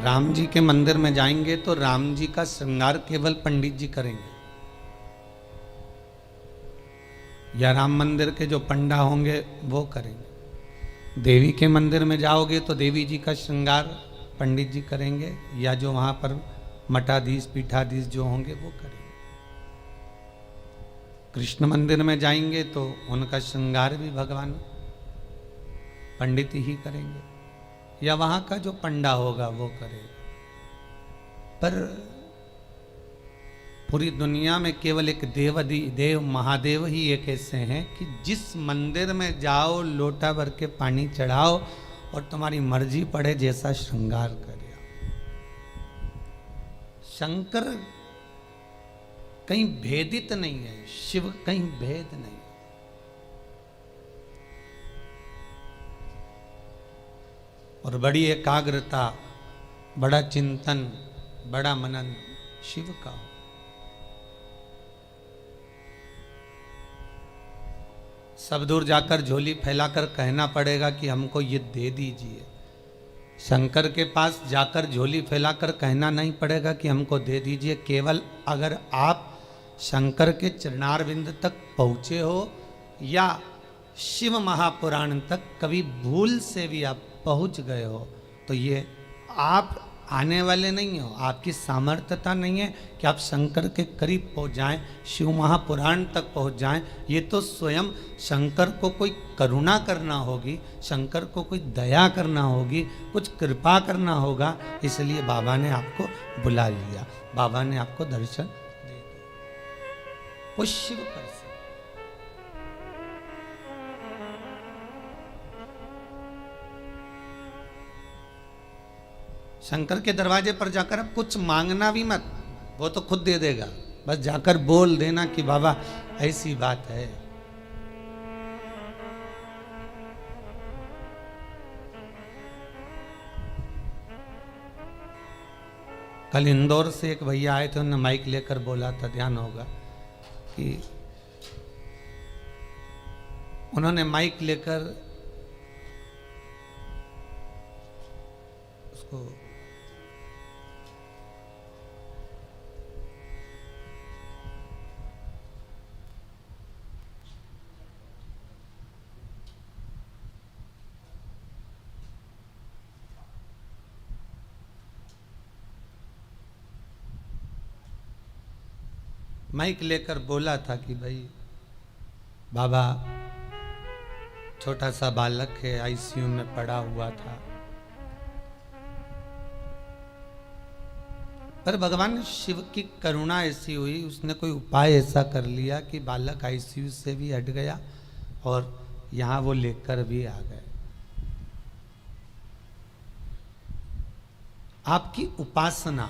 राम जी के मंदिर में जाएंगे तो राम जी का श्रृंगार केवल पंडित जी करेंगे, या राम मंदिर के जो पंडा होंगे वो करेंगे। देवी के मंदिर में जाओगे तो देवी जी का श्रृंगार पंडित जी करेंगे, या जो वहां पर मठाधीश पीठाधीश जो होंगे वो करेंगे। कृष्ण मंदिर में जाएंगे तो उनका श्रृंगार भी भगवान पंडित ही करेंगे, या वहां का जो पंडा होगा वो करेगा। पर पूरी दुनिया में केवल एक देव महादेव ही एक ऐसे हैं कि जिस मंदिर में जाओ लोटा भर के पानी चढ़ाओ और तुम्हारी मर्जी पड़े जैसा श्रृंगार करे। शंकर कहीं भेदित नहीं है, शिव कहीं भेद नहीं। और बड़ी एकाग्रता, बड़ा चिंतन, बड़ा मनन शिव का हो। सब दूर जाकर झोली फैलाकर कहना पड़ेगा कि हमको ये दे दीजिए। शंकर के पास जाकर झोली फैलाकर कहना नहीं पड़ेगा कि हमको दे दीजिए। केवल अगर आप शंकर के चरणारविंद तक पहुँचे हो या शिव महापुराण तक कभी भूल से भी आप पहुँच गए हो तो ये आप आने वाले नहीं हो, आपकी सामर्थ्यता नहीं है कि आप शंकर के करीब पहुँच जाएं, शिव महापुराण तक पहुँच जाएं। ये तो स्वयं शंकर को कोई करुणा करना होगी, शंकर को कोई दया करना होगी, कुछ कृपा करना होगा। इसलिए बाबा ने आपको बुला लिया, बाबा ने आपको दर्शन दे दिया। वो शिव कर सकते। शंकर के दरवाजे पर जाकर अब कुछ मांगना भी मत, वो तो खुद दे देगा। बस जाकर बोल देना कि बाबा ऐसी बात है। कल इंदौर से एक भैया आए थे, उन्होंने माइक लेकर बोला था, ध्यान होगा कि उन्होंने माइक लेकर उसको माइक लेकर बोला था कि भाई बाबा छोटा सा बालक है, आईसीयू में पड़ा हुआ था, पर भगवान शिव की करुणा ऐसी हुई, उसने कोई उपाय ऐसा कर लिया कि बालक आईसीयू से भी हट गया और यहाँ वो लेकर भी आ गए। आपकी उपासना,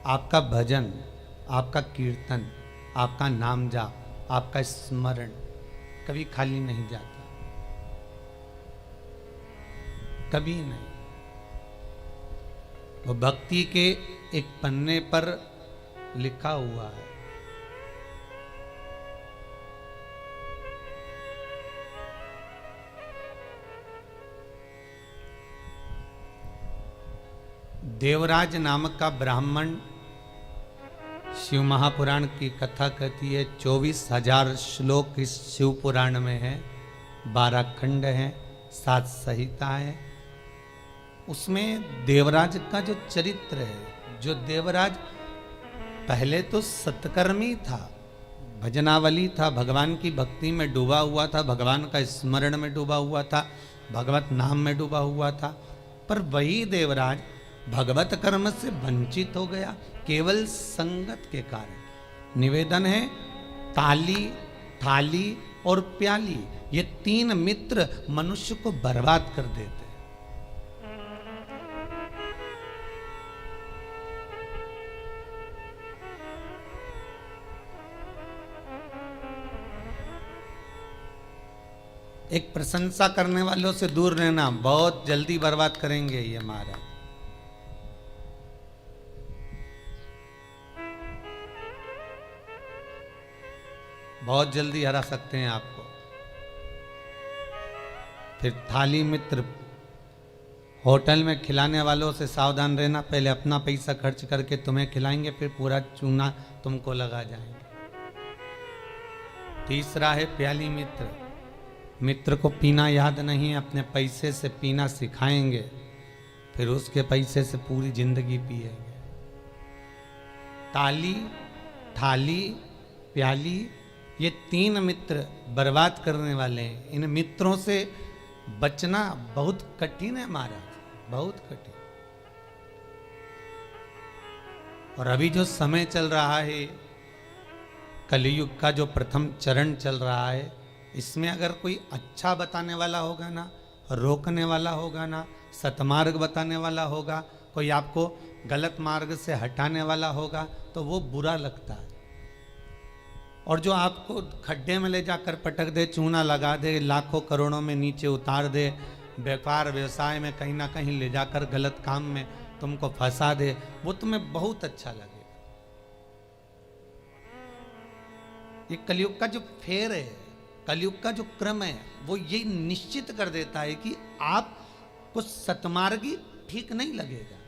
आपका भजन, आपका कीर्तन, आपका नाम जाप, आपका स्मरण कभी खाली नहीं जाता, कभी नहीं। वो भक्ति के एक पन्ने पर लिखा हुआ है। देवराज नामक का ब्राह्मण शिव महापुराण की कथा कहती है। 24,000 श्लोक इस शिव पुराण में है, 12 खंड हैं, 7 संहिता है। उसमें देवराज का जो चरित्र है, जो देवराज पहले तो सत्कर्मी था, भजनावली था, भगवान की भक्ति में डूबा हुआ था, भगवान का स्मरण में डूबा हुआ था, भगवत नाम में डूबा हुआ था। पर वही देवराज भगवत कर्म से वंचित हो गया केवल संगत के कारण। निवेदन है, ताली, थाली और प्याली, ये 3 मित्र मनुष्य को बर्बाद कर देते हैं। एक प्रशंसा करने वालों से दूर रहना, बहुत जल्दी बर्बाद करेंगे ये महाराज। बहुत जल्दी हरा सकते हैं आपको। फिर थाली मित्र होटल में खिलाने वालों से सावधान रहना, पहले अपना पैसा खर्च करके तुम्हें खिलाएंगे, फिर पूरा चूना तुमको लगा जाएंगे। तीसरा है प्याली मित्र। मित्र को पीना याद नहीं है, अपने पैसे से पीना सिखाएंगे, फिर उसके पैसे से पूरी जिंदगी पिएंगे। ताली, थाली, प्याली, ये तीन मित्र बर्बाद करने वाले हैं। इन मित्रों से बचना बहुत कठिन है महाराज, बहुत कठिन। और अभी जो समय चल रहा है, कलयुग का जो प्रथम चरण चल रहा है, इसमें अगर कोई अच्छा बताने वाला होगा ना, रोकने वाला होगा ना, सतमार्ग बताने वाला होगा, कोई आपको गलत मार्ग से हटाने वाला होगा, तो वो बुरा लगता है। और जो आपको खड्डे में ले जाकर पटक दे, चूना लगा दे, लाखों करोड़ों में नीचे उतार दे, व्यापार व्यवसाय में कहीं ना कहीं ले जाकर गलत काम में तुमको फंसा दे, वो तुम्हें बहुत अच्छा लगेगा। ये कलयुग का जो फेर है, कलयुग का जो क्रम है, वो ये निश्चित कर देता है कि आपको सतमार्गी ठीक नहीं लगेगा।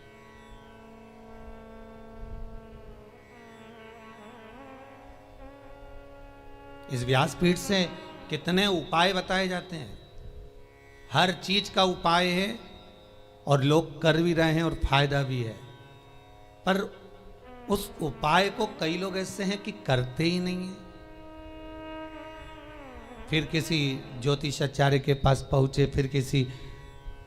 इस व्यासपीठ से कितने उपाय बताए जाते हैं, हर चीज का उपाय है और लोग कर भी रहे हैं और फायदा भी है, पर उस उपाय को कई लोग ऐसे हैं कि करते ही नहीं है। फिर किसी ज्योतिषाचार्य के पास पहुंचे, फिर किसी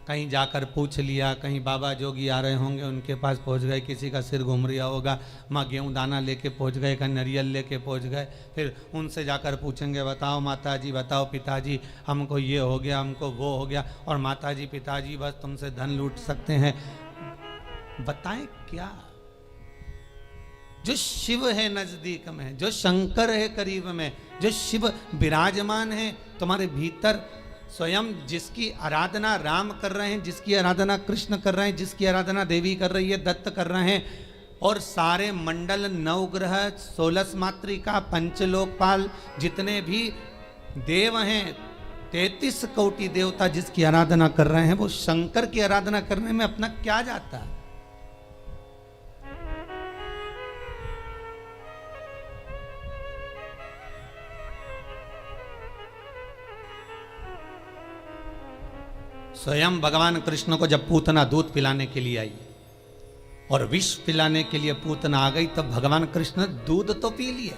कहीं जाकर पूछ लिया, कहीं बाबा जोगी आ रहे होंगे उनके पास पहुंच गए, किसी का सिर घूम रहा होगा, माँ गेहूँ दाना लेके पहुंच गए, कहीं नारियल लेके पहुंच गए, फिर उनसे जाकर पूछेंगे, बताओ माता जी, बताओ पिताजी, हमको ये हो गया, हमको वो हो गया, और माता जी पिताजी बस तुमसे धन लूट सकते हैं। बताएं क्या? जो शिव है नजदीक में, जो शंकर है करीब में, जो शिव विराजमान है तुम्हारे भीतर, स्वयं जिसकी आराधना राम कर रहे हैं, जिसकी आराधना कृष्ण कर रहे हैं, जिसकी आराधना देवी कर रही है, दत्त कर रहे हैं, और सारे मंडल, नवग्रह, 16 मातृका, पंचलोकपाल, जितने भी देव हैं, 33 कोटि देवता जिसकी आराधना कर रहे हैं, वो शंकर की आराधना करने में अपना क्या जाता है? स्वयं भगवान कृष्ण को जब पूतना दूध पिलाने के लिए आई और विष पिलाने के लिए पूतना आ गई, तब भगवान कृष्ण दूध तो पी लिया,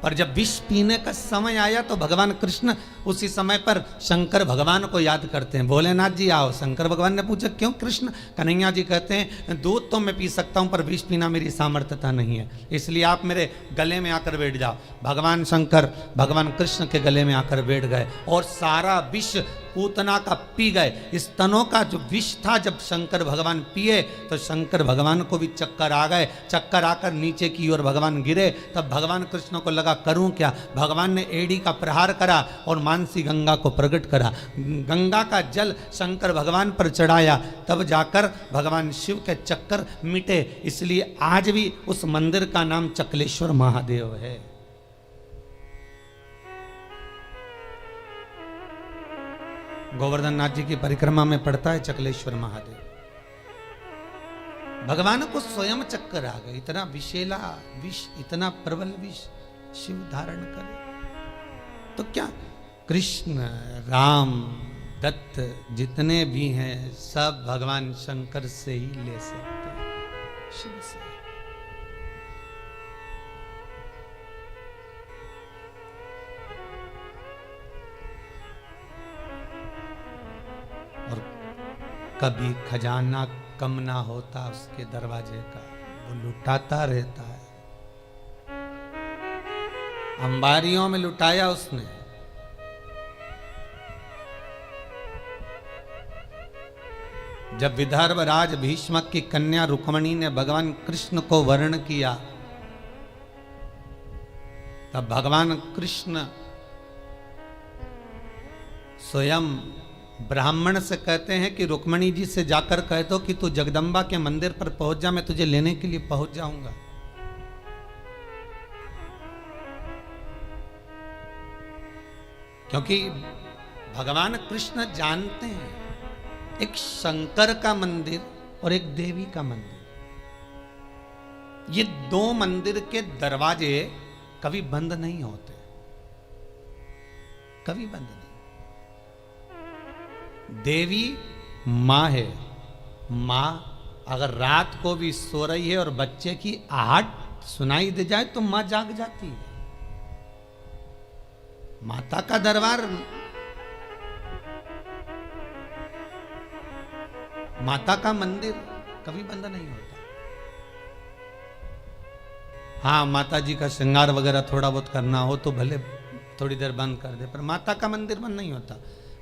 पर जब विष पीने का समय आया तो भगवान कृष्ण उसी समय पर शंकर भगवान को याद करते हैं। भोलेनाथ जी आओ। शंकर भगवान ने पूछा क्यों कृष्ण? कन्हैया जी कहते हैं दूध तो मैं पी सकता हूं, पर विष पीना मेरी सामर्थ्यता नहीं है, इसलिए आप मेरे गले में आकर बैठ जाओ। भगवान शंकर भगवान कृष्ण के गले में आकर बैठ गए और सारा विष पूतना का पी गए। स्तनों का जो विष था जब शंकर भगवान पिए तो शंकर भगवान को भी चक्कर आ गए। चक्कर आकर नीचे की ओर भगवान गिरे। तब भगवान कृष्ण को लगा करूं क्या? भगवान ने एड़ी का प्रहार करा और मानसी गंगा को प्रकट करा। गंगा का जल शंकर भगवान पर चढ़ाया, तब जाकर भगवान शिव के चक्कर मिटे। इसलिए आज भी उस मंदिर का नाम चकलेश्वर महादेव है। गोवर्धन नाथ जी की परिक्रमा में पड़ता है चकलेश्वर महादेव। भगवान को स्वयं चक्कर आ गए। इतना विषैला विष, इतना प्रबल विष शिव धारण करे तो क्या? कृष्ण, राम, दत्त जितने भी हैं सब भगवान शंकर से ही ले सकते हैं, शिव से। और कभी खजाना कम ना होता उसके दरवाजे का, वो लुटाता रहता है। अंबारियों में लुटाया उसने। जब विदर्भ राज भीष्मक की कन्या रुक्मणी ने भगवान कृष्ण को वर्ण किया, तब भगवान कृष्ण स्वयं ब्राह्मण से कहते हैं कि रुक्मणी जी से जाकर कह दो कि तू जगदम्बा के मंदिर पर पहुंच जा, मैं तुझे लेने के लिए पहुंच जाऊंगा। क्योंकि भगवान कृष्ण जानते हैं एक शंकर का मंदिर और एक देवी का मंदिर, ये दो मंदिर के दरवाजे कभी बंद नहीं होते, कभी बंद नहीं। देवी मां है, मां अगर रात को भी सो रही है और बच्चे की आहट सुनाई दे जाए तो मां जाग जाती है। माता का दरबार, माता का मंदिर कभी बंद नहीं होता। हाँ, माता जी का श्रृंगार वगैरह थोड़ा बहुत करना हो तो भले थोड़ी देर बंद कर दे, पर माता का मंदिर बंद नहीं होता।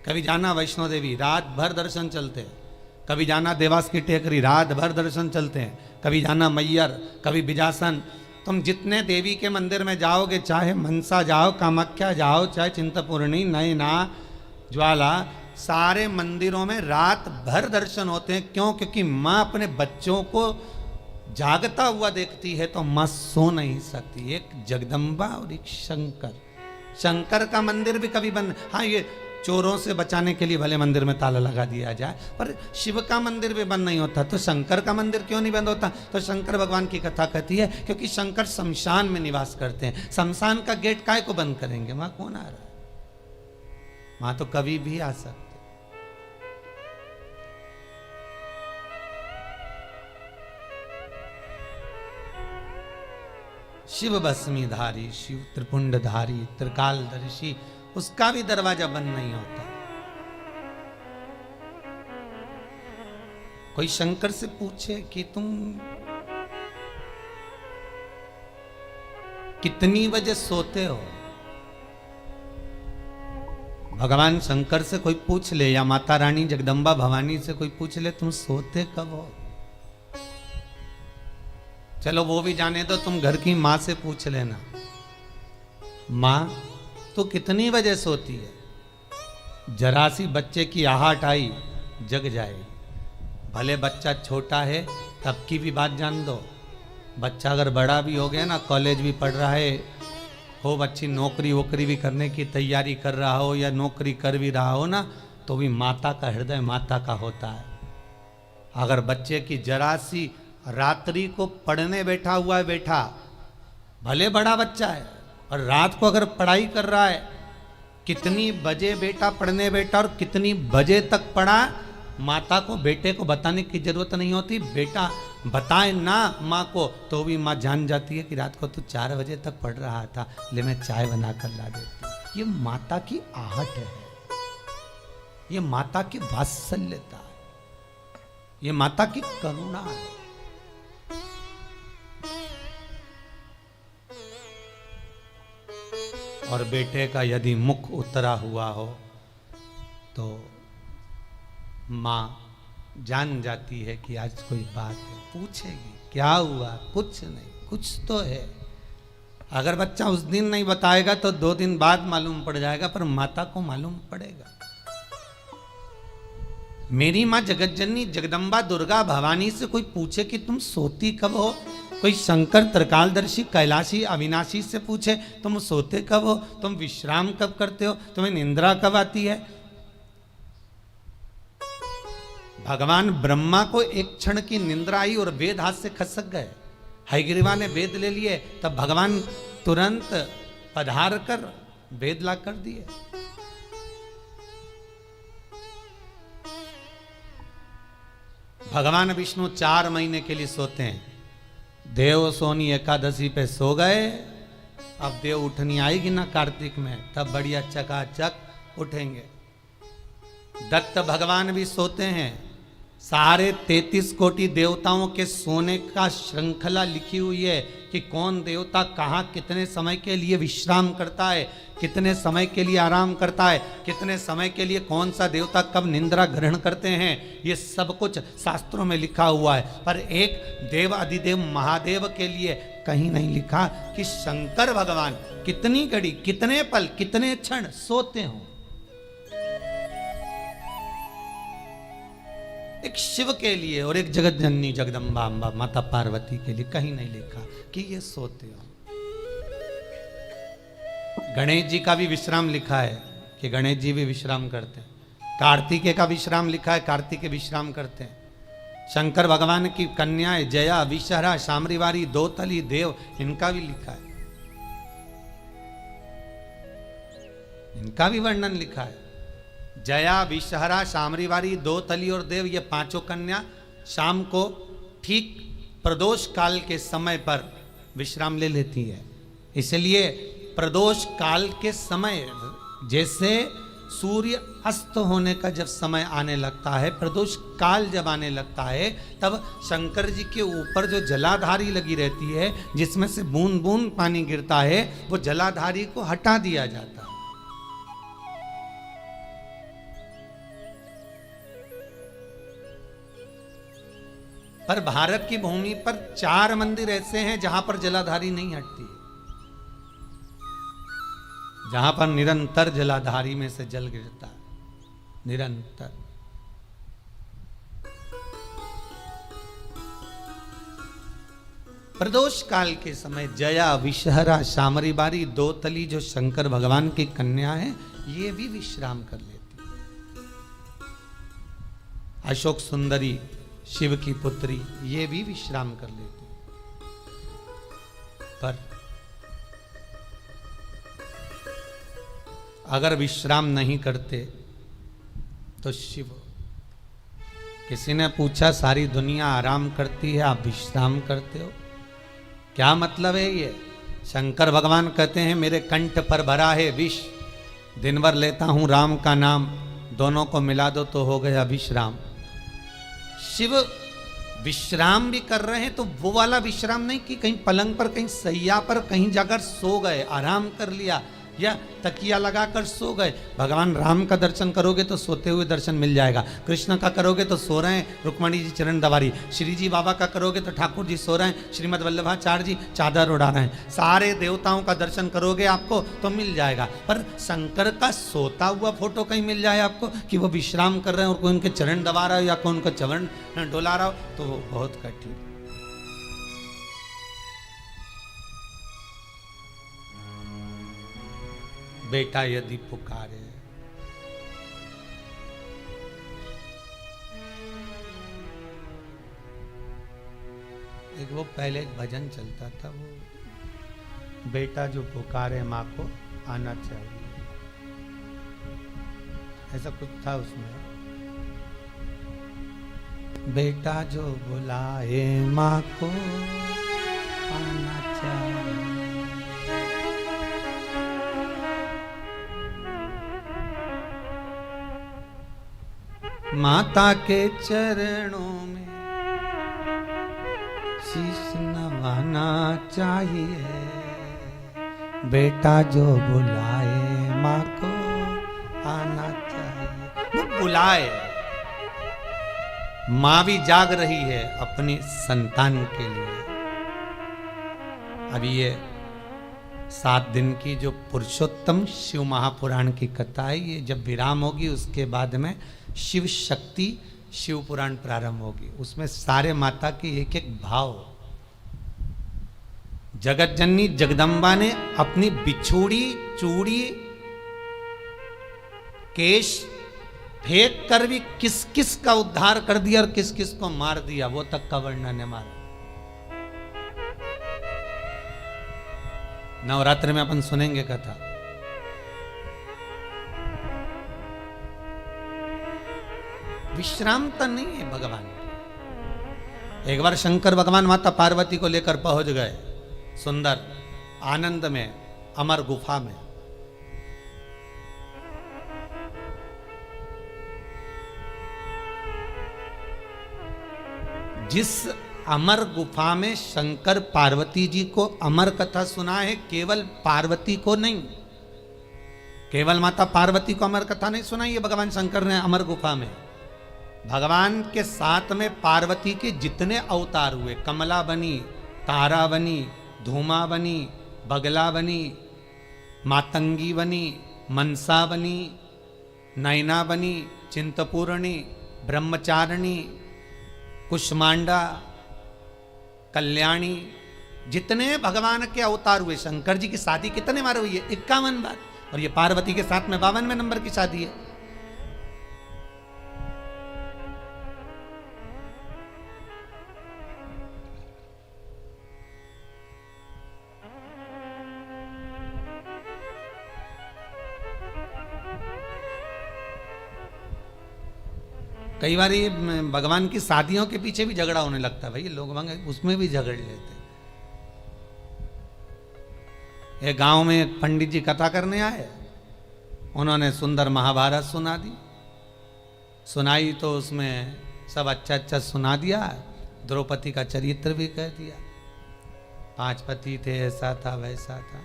कभी जाना वैष्णो देवी, रात भर दर्शन चलते हैं। कभी जाना देवास की टेकरी, रात भर दर्शन चलते हैं। कभी जाना मैयर, कभी बिजासन। तुम जितने देवी के मंदिर में जाओगे, चाहे मनसा जाओ, कामाख्या जाओ, चाहे चिंतपूर्णी, नैना, ज्वाला, सारे मंदिरों में रात भर दर्शन होते हैं। क्यों? क्योंकि माँ अपने बच्चों को जागता हुआ देखती है तो माँ सो नहीं सकती। एक जगदम्बा और एक शंकर। शंकर का मंदिर भी कभी बंद, हाँ ये चोरों से बचाने के लिए भले मंदिर में ताला लगा दिया जाए, पर शिव का मंदिर भी बंद नहीं होता। तो शंकर का मंदिर क्यों नहीं बंद होता? तो शंकर भगवान की कथा कहती है क्योंकि शंकर शमशान में निवास करते हैं। शमशान का गेट काहे को बंद करेंगे? वहां कौन आ रहा है? वहां तो कभी भी आ सकते। शिव भस्मीधारी, शिव त्रिपुंडधारी, त्रिकालदर्शी, उसका भी दरवाजा बंद नहीं होता। कोई शंकर से पूछे कि तुम कितनी बजे सोते हो? भगवान शंकर से कोई पूछ ले या माता रानी जगदम्बा भवानी से कोई पूछ ले तुम सोते कब हो? चलो वो भी जाने दो, तुम घर की माँ से पूछ लेना, माँ तो कितनी बजे सोती है? जरा सी बच्चे की आहट आई जग जाए। भले बच्चा छोटा है तब की भी बात जान दो। बच्चा अगर बड़ा भी हो गया ना, कॉलेज भी पढ़ रहा है, हो बच्ची नौकरी वोकरी भी करने की तैयारी कर रहा हो या नौकरी कर भी रहा हो ना, तो भी माता का हृदय माता का होता है। अगर बच्चे की जरा सी रात्रि को पढ़ने बैठा हुआ है, बैठा भले बड़ा बच्चा है और रात को अगर पढ़ाई कर रहा है, कितनी बजे बेटा पढ़ने बैठा और कितनी बजे तक पढ़ा, माता को बेटे को बताने की जरूरत नहीं होती। बेटा बताए ना माँ को तो भी माँ जान जाती है कि रात को तू 4 बजे तक पढ़ रहा था, ले मैं चाय बना कर ला देती। ये माता की आहट है, ये माता की वात्सल्यता है, ये माता की करुणा है। और बेटे का यदि मुख उतरा हुआ हो तो माँ जान जाती है कि आज कोई बात है, पूछेगी क्या हुआ, कुछ नहीं, कुछ तो है। अगर बच्चा उस दिन नहीं बताएगा तो 2 दिन बाद मालूम पड़ जाएगा, पर माता को मालूम पड़ेगा। मेरी माँ जगतजननी जगदम्बा दुर्गा भवानी से कोई पूछे कि तुम सोती कब हो, कोई शंकर त्रिकालदर्शी कैलाशी अविनाशी से पूछे तुम सोते कब हो, तुम विश्राम कब करते हो, तुम्हें निंद्रा कब आती है। भगवान ब्रह्मा को एक क्षण की निंद्रा आई और वेद हाथ से खसक गए। हयग्रीवा ने वेद ले लिए, तब भगवान तुरंत पधार कर वेद ला कर दिए। भगवान विष्णु 4 महीने के लिए सोते हैं। देव सोनी एकादशी पे सो गए, अब देव उठनी आएगी ना कार्तिक में, तब बढ़िया चकाचक उठेंगे। दत्त भगवान भी सोते हैं। सारे 33 कोटि देवताओं के सोने का श्रृंखला लिखी हुई है कि कौन देवता कहाँ कितने समय के लिए विश्राम करता है, कितने समय के लिए आराम करता है, कितने समय के लिए कौन सा देवता कब निंद्रा ग्रहण करते हैं, ये सब कुछ शास्त्रों में लिखा हुआ है। पर एक देव अधिदेव महादेव के लिए कहीं नहीं लिखा कि शंकर भगवान कितनी घड़ी, कितने पल, कितने क्षण सोते हों। एक शिव के लिए और एक जगत जननी जगदम्बा अम्बा माता पार्वती के लिए कहीं नहीं लिखा कि ये सोते हो। गणेश जी का भी विश्राम लिखा है कि गणेश जी भी विश्राम करते हैं। कार्तिकेय का विश्राम लिखा है, कार्तिकेय विश्राम करते हैं। शंकर भगवान की कन्याएं जया, विषहरा, शामरीवारी, दोतली, देव, इनका भी लिखा है, इनका भी वर्णन लिखा है। जया, विषहरा, शामरीवारी, दोतली और देव, ये पांचों कन्या शाम को ठीक प्रदोष काल के समय पर विश्राम ले लेती है। इसलिए प्रदोष काल के समय, जैसे सूर्य अस्त होने का जब समय आने लगता है, प्रदोष काल जब आने लगता है, तब शंकर जी के ऊपर जो जलाधारी लगी रहती है, जिसमें से बूंद बूंद पानी गिरता है, वो जलाधारी को हटा दिया जाता है। पर भारत की भूमि पर 4 मंदिर ऐसे हैं जहां पर जलाधारी नहीं हटती, जहां पर निरंतर जलाधारी में से जल गिरता है, निरंतर। प्रदोष काल के समय जया, विषहरा, शामरीबारी, दोतली जो शंकर भगवान की कन्या है, ये भी विश्राम कर लेती है। अशोक सुंदरी, शिव की पुत्री, ये भी विश्राम कर लेती। पर अगर विश्राम नहीं करते तो शिव, किसी ने पूछा सारी दुनिया आराम करती है, आप विश्राम करते हो, क्या मतलब है ये? शंकर भगवान कहते हैं मेरे कंठ पर भरा है विष, दिन भर लेता हूं राम का नाम, दोनों को मिला दो तो हो गया विश्राम। शिव विश्राम भी कर रहे हैं तो वो वाला विश्राम नहीं कि कहीं पलंग पर, कहीं सैया पर, कहीं जाकर सो गए, आराम कर लिया, या तकिया लगाकर सो गए। भगवान राम का दर्शन करोगे तो सोते हुए दर्शन मिल जाएगा, कृष्ण का करोगे तो सो रहे हैं रुक्मणी जी चरण दबारी, श्री जी बाबा का करोगे तो ठाकुर जी सो रहे हैं, श्रीमद वल्लभाचार्य जी चादर उड़ा रहे हैं, सारे देवताओं का दर्शन करोगे आपको तो मिल जाएगा। पर शंकर का सोता हुआ फोटो कहीं मिल जाए आपको कि वो विश्राम कर रहे हैं और कोई उनके चरण दबा रहा हो या कोई उनका चरण डोला रहा हो, तो वो बहुत कठिन। बेटा यदि पुकारे, एक वो पहले एक भजन चलता था, वो बेटा जो पुकारे माँ को आना चाहिए, ऐसा कुछ था उसमें। बेटा जो बुलाए माँ को आना चाहिए, माता के चरणों में शीश नवाना चाहिए, बेटा जो बुलाए माँ को आना चाहिए। वो बुलाए, माँ भी जाग रही है अपनी संतान के लिए। अभी ये 7 दिन की जो पुरुषोत्तम शिव महापुराण की कथा है, ये जब विराम होगी उसके बाद में शिव शक्ति शिव पुराण प्रारंभ होगी। उसमें सारे माता के एक एक भाव, जगत जननी जगदम्बा ने अपनी बिछोड़ी चूड़ी केश फेंक कर भी किस किस का उद्धार कर दिया और किस किस को मार दिया, वो तक का वर्णन है मारा। नवरात्र में अपन सुनेंगे कथा। विश्रामता नहीं है भगवान की। एक बार शंकर भगवान माता पार्वती को लेकर पहुंच गए सुंदर आनंद में, अमर गुफा में। जिस अमर गुफा में शंकर पार्वती जी को अमर कथा सुना है, केवल पार्वती को नहीं, केवल माता पार्वती को अमर कथा नहीं सुनाई है भगवान शंकर ने अमर गुफा में। भगवान के साथ में पार्वती के जितने अवतार हुए, कमला बनी, तारा बनी, धूमा बनी, बगला बनी, मातंगी बनी, मनसा बनी, नैना बनी, चिंतपूर्णी, ब्रह्मचारिणी, कुष्मांडा, कल्याणी, जितने भगवान के अवतार हुए। शंकर जी की शादी कितने बार हुई है? 51 बार। और ये पार्वती के साथ में 52वें नंबर की शादी है। कई बार ये भगवान की शादियों के पीछे भी झगड़ा होने लगता है, भाई लोग उसमें भी झगड़ लेते। एक गांव में एक पंडित जी कथा करने आए, उन्होंने सुंदर महाभारत सुना दी, सुनाई तो उसमें सब अच्छा अच्छा सुना दिया, द्रौपदी का चरित्र भी कह दिया, 5 पति थे, ऐसा था वैसा था।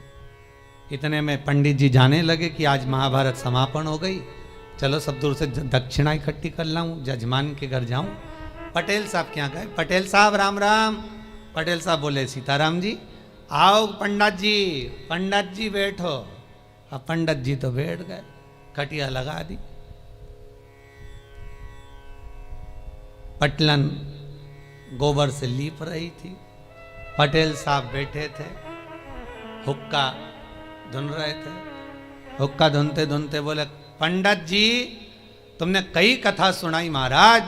इतने में पंडित जी जाने लगे कि आज महाभारत समापन हो गई, चलो सब दूर से दक्षिणा इकट्ठी कर लाऊं, जजमान के घर जाऊं। पटेल साहब क्या गए, पटेल साहब राम राम। पटेल साहब बोले सीताराम जी। आओ पंडित जी बैठो। अब पंडित जी तो बैठ गए, खटिया लगा दी, पटलन गोबर से लीप रही थी, पटेल साहब बैठे थे, हुक्का धुन रहे थे। हुक्का धुनते धुनते बोले, पंडित जी तुमने कई कथा सुनाई महाराज,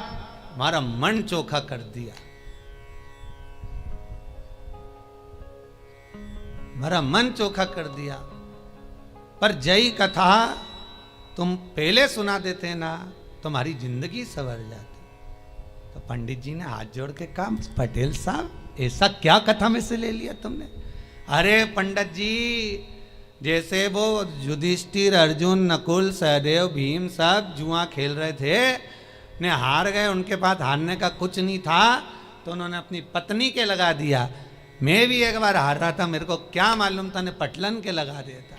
हमारा मन चोखा कर दिया, हमारा मन चोखा कर दिया, पर जय कथा तुम पहले सुना देते ना, तुम्हारी जिंदगी संवर जाती। तो पंडित जी ने हाथ जोड़ के कहा, पटेल साहब ऐसा क्या कथा में से ले लिया तुमने? अरे पंडित जी, जैसे वो युधिष्ठिर, अर्जुन, नकुल, सहदेव, भीम सब जुआ खेल रहे थे, ने हार गए, उनके पास हारने का कुछ नहीं था, तो उन्होंने अपनी पत्नी के लगा दिया। मैं भी एक बार हार रहा था, मेरे को क्या मालूम था, ने पटलन के लगा दिया था।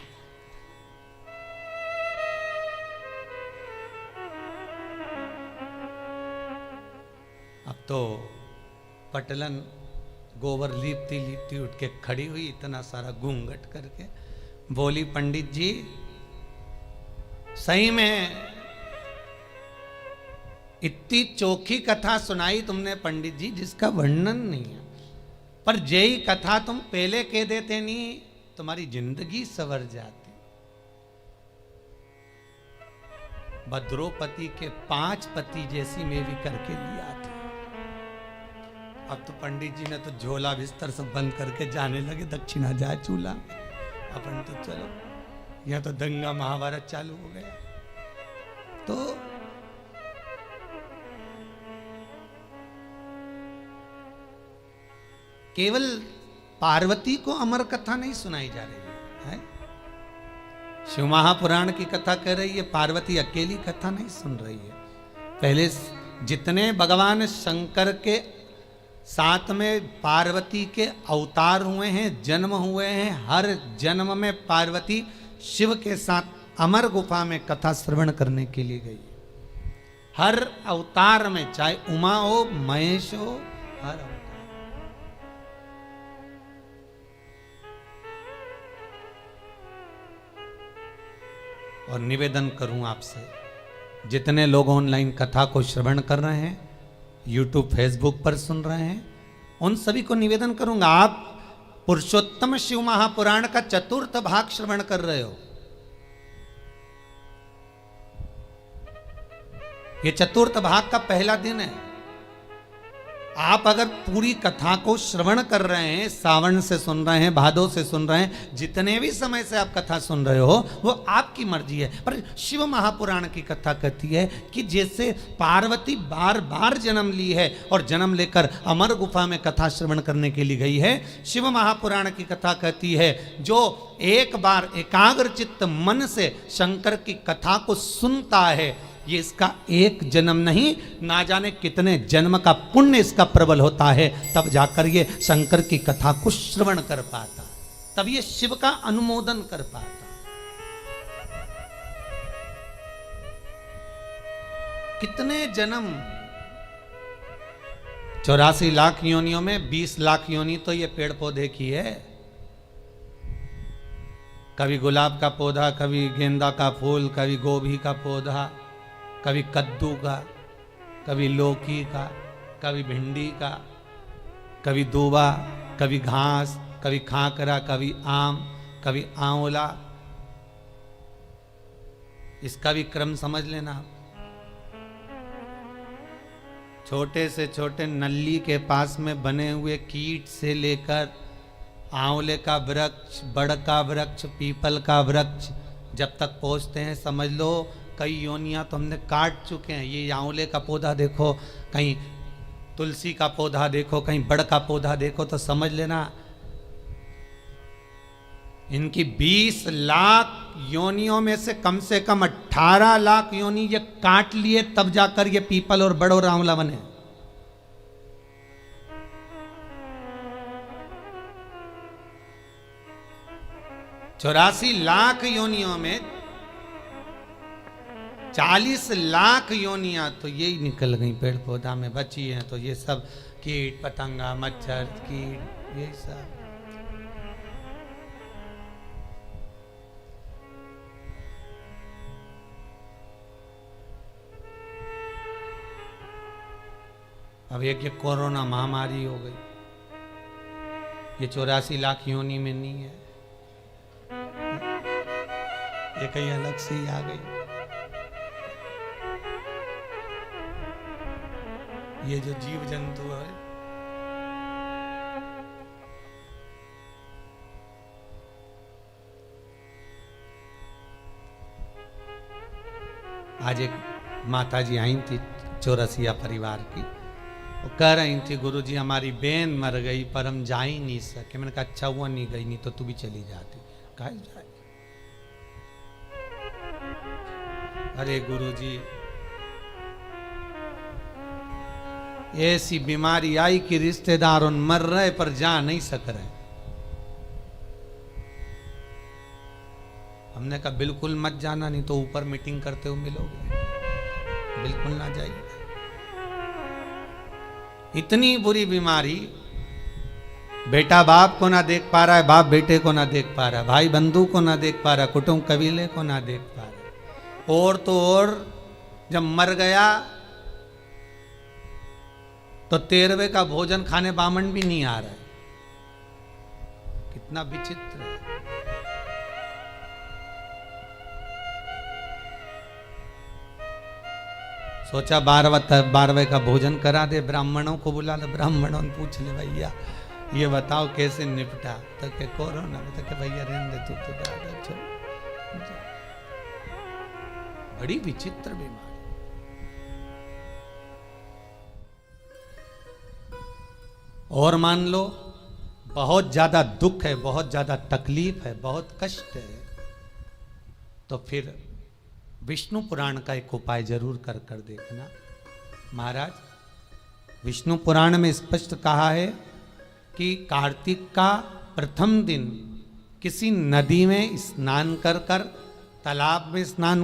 अब तो पटलन गोबर लीपती लीपती उठ के खड़ी हुई, इतना सारा घूंघट करके बोली, पंडित जी सही में इतनी चोखी कथा सुनाई तुमने पंडित जी, जिसका वर्णन नहीं है, पर यही कथा तुम पहले कह देते नहीं, तुम्हारी जिंदगी संवर जाती। द्रौपदी के 5 पति जैसी मैं भी करके लिया थी। अब तो पंडित जी ने तो झोला बिस्तर सब बंद करके जाने लगे, दक्षिणा जाए चूल्हा, अपन तो चलो, यह तो दंगा महाभारत चालू हो गया। तो केवल पार्वती को अमर कथा नहीं सुनाई जा रही है, शिव महापुराण की कथा कह रही है, पार्वती अकेली कथा नहीं सुन रही है। पहले जितने भगवान शंकर के साथ में पार्वती के अवतार हुए हैं, जन्म हुए हैं, हर जन्म में पार्वती शिव के साथ अमर गुफा में कथा श्रवण करने के लिए गई। हर अवतार में, चाहे उमा हो, महेश हो, हर अवतार। और निवेदन करूं आपसे, जितने लोग ऑनलाइन कथा को श्रवण कर रहे हैं, यूट्यूब फेसबुक पर सुन रहे हैं, उन सभी को निवेदन करूंगा, आप पुरुषोत्तम शिव महापुराण का 4th भाग श्रवण कर रहे हो। ये 4th भाग का पहला दिन है। आप अगर पूरी कथा को श्रवण कर रहे हैं, सावन से सुन रहे हैं, भादो से सुन रहे हैं, जितने भी समय से आप कथा सुन रहे हो, वो आपकी मर्जी है। पर शिव महापुराण की कथा कहती है कि जैसे पार्वती बार बार जन्म ली है और जन्म लेकर अमर गुफा में कथा श्रवण करने के लिए गई है, शिव महापुराण की कथा कहती है जो एक बार एकाग्र चित्त मन से शंकर की कथा को सुनता है, ये इसका एक जन्म नहीं, ना जाने कितने जन्म का पुण्य इसका प्रबल होता है, तब जाकर ये शंकर की कथा को श्रवण कर पाता, तब ये शिव का अनुमोदन कर पाता। कितने जन्म, 84 लाख योनियों में 20 लाख योनि तो ये पेड़ पौधे की है। कभी गुलाब का पौधा, कभी गेंदा का फूल, कभी गोभी का पौधा, कभी कद्दू का, कभी लौकी का, कभी भिंडी का, कभी दूबा, कभी घास, कभी खाकरा, कभी आम, कभी आंवला। इसका भी क्रम समझ लेना। छोटे से छोटे नल्ली के पास में बने हुए कीट से लेकर आंवले का वृक्ष, बड़ का वृक्ष, पीपल का वृक्ष, जब तक पहुंचते हैं समझ लो कई योनियां तो हमने काट चुके हैं। ये आंवले का पौधा देखो, कहीं तुलसी का पौधा देखो, कहीं बड़ का पौधा देखो, तो समझ लेना इनकी 20 लाख योनियों में से कम 18 लाख योनि ये काट लिए, तब जाकर ये पीपल और बड़ और आंवला बने। चौरासी लाख योनियों में 40 लाख योनियां तो यही निकल गई, पेड़ पौधा में बची हैं। तो ये सब कीट पतंगा, मच्छर, कीट, ये सब। अब एक ये कोरोना महामारी हो गई, ये 84 लाख योनि में नहीं है, ये कहीं अलग से ही आ गई। ये जो जीव जंतु है, आज एक माता जी आई थी चौरसिया परिवार की, वो कह रही थी गुरुजी हमारी बहन मर गई पर हम जा ही नहीं सके। मैंने कहा अच्छा हुआ नहीं गई, नहीं तो तू भी चली जाती। कहा जाए, अरे गुरुजी ऐसी बीमारी आई कि रिश्तेदार उन मर रहे पर जा नहीं सक रहे। हमने कहा बिल्कुल मत जाना, नहीं तो ऊपर मीटिंग करते हुए मिलोगे, बिल्कुल ना जाइए। इतनी बुरी बीमारी, बेटा बाप को ना देख पा रहा है, बाप बेटे को ना देख पा रहा है, भाई बंधु को ना देख पा रहा है, कुटुंब कबीले को ना देख पा रहा। और तो और जब मर गया तो 13वें का भोजन खाने बामन भी नहीं आ रहा है। कितना विचित्र है। सोचा 12वें का भोजन करा दे, ब्राह्मणों को बुला ले, ब्राह्मणों ने पूछ ले भैया ये बताओ कैसे निपटा, तो के कोरोना में, तो के भैया रहने दे तू तो दादा छोड़। बड़ी विचित्र बीमारी। और मान लो बहुत ज्यादा दुख है, बहुत ज्यादा तकलीफ है, बहुत कष्ट है, तो फिर विष्णु पुराण का एक उपाय जरूर कर देखना। महाराज विष्णु पुराण में स्पष्ट कहा है कि कार्तिक का प्रथम दिन किसी नदी में स्नान कर तालाब में स्नान